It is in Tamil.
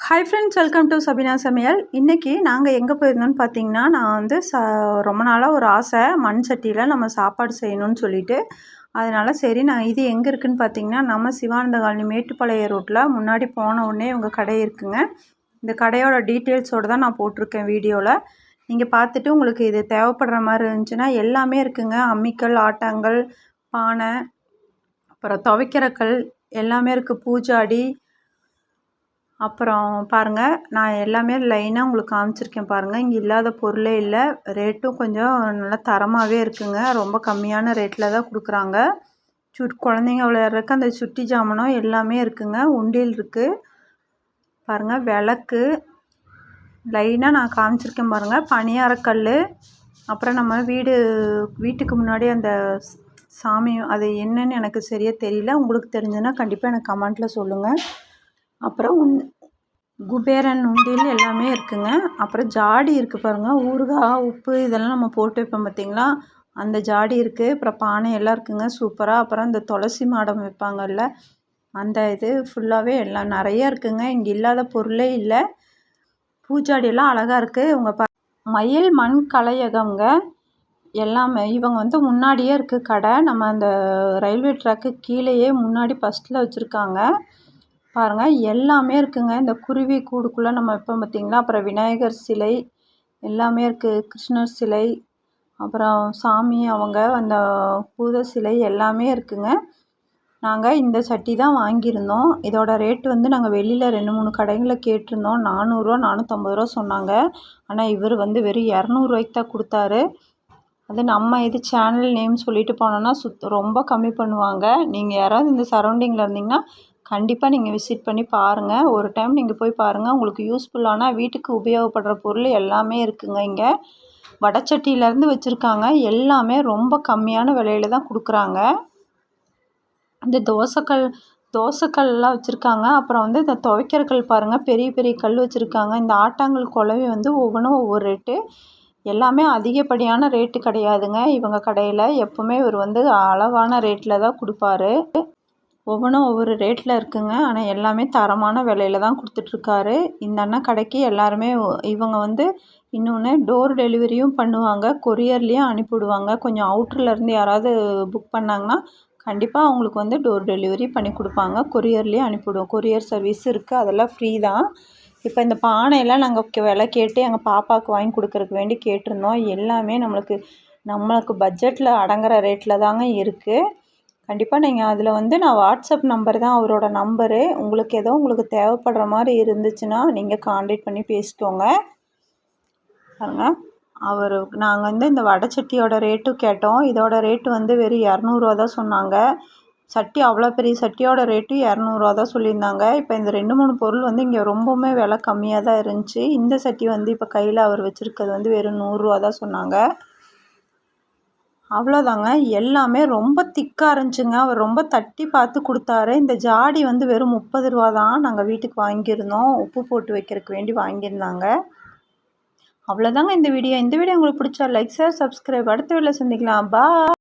Hi friends, welcome to Sabina சமையல். இன்றைக்கி நாங்கள் எங்கே போயிருந்தோம்னு பார்த்தீங்கன்னா, நான் வந்து ரொம்ப நாளாக ஒரு ஆசை மண் சட்டியில் நம்ம சாப்பாடு செய்யணும்னு சொல்லிட்டு. அதனால் சரி நான் இது எங்கே இருக்குதுன்னு பார்த்தீங்கன்னா, நம்ம சிவானந்த காலனி மேட்டுப்பாளைய ரோட்டில் முன்னாடி போன உடனே உங்கள் கடை இருக்குங்க. இந்த கடையோட டீட்டெயில்ஸோடு தான் நான் போட்டிருக்கேன் வீடியோவில். நீங்கள் பார்த்துட்டு உங்களுக்கு இது தேவைப்படுற மாதிரி இருந்துச்சுன்னா எல்லாமே இருக்குதுங்க. அம்மிக்கல், ஆட்டாங்கல், பானை, அப்புறம் துவைக்கிற கல் எல்லாமே இருக்குது. பூஜாடி, அப்புறம் பாருங்கள், நான் எல்லாமே லைனாக உங்களுக்கு காமிச்சிருக்கேன் பாருங்கள். இங்கே இல்லாத பொருளே இல்லை. ரேட்டும் கொஞ்சம் நல்லா தரமாகவே இருக்குங்க. ரொம்ப கம்மியான ரேட்டில் தான் கொடுக்குறாங்க. குழந்தைங்க விளையாடுறதுக்கு அந்த சுட்டி ஜாமானம் எல்லாமே இருக்குதுங்க. உண்டியல் இருக்குது பாருங்கள். விளக்கு லைனாக நான் காமிச்சிருக்கேன் பாருங்கள். பணியாரக்கல், அப்புறம் நம்ம வீட்டுக்கு முன்னாடி அந்த சாமி, அது என்னன்னு எனக்கு சரியாக தெரியல. உங்களுக்கு தெரிஞ்சதுன்னா கண்டிப்பாக எனக்கு கமெண்ட்டில் சொல்லுங்கள். அப்புறம் குபேரன் உண்டியல் எல்லாமே இருக்குதுங்க. அப்புறம் ஜாடி இருக்குது பாருங்கள். ஊறுகாய், உப்பு இதெல்லாம் நம்ம போட்டு வைப்போம் பார்த்திங்களா, அந்த ஜாடி இருக்குது. அப்புறம் பானை எல்லாம் இருக்குதுங்க சூப்பராக. அப்புறம் இந்த துளசி மாடம் வைப்பாங்கல்ல, அந்த இது ஃபுல்லாகவே எல்லாம் நிறையா இருக்குதுங்க. இங்கே இல்லாத பொருளே இல்லை. பூஜாடியெல்லாம் அழகாக இருக்குது. மயில் மண் கலையகங்க எல்லாமே. இவங்க வந்து முன்னாடியே இருக்குது கடை. நம்ம அந்த ரயில்வே ட்ராக்கு கீழேயே முன்னாடி ஃபஸ்ட்டில் வச்சுருக்காங்க பாருங்கள். எல்லாமே இருக்குதுங்க. இந்த குருவி கூடுக்குள்ளே நம்ம வைப்போம் பார்த்திங்களா, அப்புறம் விநாயகர் சிலை எல்லாமே இருக்குது. கிருஷ்ணர் சிலை, அப்புறம் சாமி அவங்க அந்த பூத சிலை எல்லாமே இருக்குதுங்க. நாங்கள் இந்த சட்டி தான் வாங்கியிருந்தோம். இதோட ரேட்டு வந்து நாங்கள் வெளியில் 2-3 கடைகளில் கேட்டிருந்தோம். 400 450 சொன்னாங்க. ஆனால் இவர் வந்து வெறும் 200 தான் கொடுத்தாரு. அது நம்ம இது சேனல் நேம் சொல்லிட்டு போனோன்னா ரொம்ப கம்மி பண்ணுவாங்க. நீங்கள் யாராவது இந்த சரௌண்டிங்கில் இருந்தீங்கன்னா கண்டிப்பாக நீங்கள் விசிட் பண்ணி பாருங்கள். ஒரு டைம் நீங்கள் போய் பாருங்கள். உங்களுக்கு யூஸ்ஃபுல்லான வீட்டுக்கு உபயோகப்படுற பொருள் எல்லாமே இருக்குதுங்க. இங்கே வடச்சட்டியிலேருந்து வச்சுருக்காங்க. எல்லாமே ரொம்ப கம்மியான விலையில தான் கொடுக்குறாங்க. இந்த தோசைக்கல்லாம் வச்சுருக்காங்க. அப்புறம் வந்து இந்த துவைக்கிற கல் பாருங்கள், பெரிய பெரிய கல் வச்சுருக்காங்க. இந்த ஆட்டாங்கல் குழவி வந்து ஒவ்வொன்றும் ஒவ்வொரு ரேட்டு. எல்லாமே அதிகப்படியான ரேட்டு கிடையாதுங்க. இவங்க கடையில் எப்போவுமே இவர் வந்து அளவான ரேட்டில் தான் கொடுப்பாரு. ஒவ்வொன்றும் ஒவ்வொரு ரேட்டில் இருக்குதுங்க. ஆனால் எல்லாமே தரமான விலையில தான் கொடுத்துட்ருக்காரு இந்த அண்ணன் கடைக்கு. எல்லாருமே இவங்க வந்து இன்னொன்று டோர் டெலிவரியும் பண்ணுவாங்க. கொரியர்லேயும் அனுப்பிவிடுவாங்க. கொஞ்சம் அவுட்டர்லேருந்து யாராவது புக் பண்ணாங்கன்னா கண்டிப்பாக அவங்களுக்கு வந்து டோர் டெலிவரி பண்ணி கொடுப்பாங்க. கொரியர்லேயும் அனுப்பிவிடுவோம். கொரியர் சர்வீஸ் இருக்குது. அதெல்லாம் ஃப்ரீ தான். இப்போ இந்த பானையெல்லாம் நாங்கள் விலை கேட்டு எங்கள் பாப்பாவுக்கு வாங்கி கொடுக்குறதுக்கு வேண்டி கேட்டிருந்தோம். எல்லாமே நம்மளுக்கு பட்ஜெட்டில் அடங்குற ரேட்டில் தாங்க இருக்குது. கண்டிப்பாக நீங்கள் அதில் வந்து நான் வாட்ஸ்அப் நம்பர் தான் அவரோட நம்பரு. உங்களுக்கு தேவைப்படுற மாதிரி இருந்துச்சுன்னா நீங்கள் கான்டாக்ட் பண்ணி பேசிக்கோங்க பாருங்கள். நாங்கள் வந்து இந்த வடைச்சட்டியோட ரேட்டும் கேட்டோம். இதோட ரேட்டு வந்து வெறும் 200 தான் சொன்னாங்க. சட்டி அவ்வளோ பெரிய சட்டியோட ரேட்டு 200 தான் சொல்லியிருந்தாங்க. இப்போ இந்த 2-3 பொருள் வந்து இங்கே ரொம்பவுமே விலை கம்மியாக தான் இருந்துச்சு. இந்த சட்டி வந்து இப்போ கையில் அவர் வச்சுருக்கிறது வந்து வெறும் 100 தான் சொன்னாங்க. அவ்வளோதாங்க. எல்லாமே ரொம்ப திக்காக இருந்துச்சுங்க. அவர் ரொம்ப தட்டி பார்த்து கொடுத்தாரு. இந்த ஜாடி வந்து வெறும் 30 தான். நாங்கள் வீட்டுக்கு வாங்கியிருந்தோம். உப்பு போட்டு வைக்கிறதுக்கு வேண்டி வாங்கியிருந்தாங்க. அவ்வளோதாங்க இந்த வீடியோ. இந்த வீடியோ உங்களுக்கு பிடிச்சா லைக், ஷேர், சப்ஸ்கிரைப். அடுத்த வீடியோவில் சந்திக்கலாம். பாய்.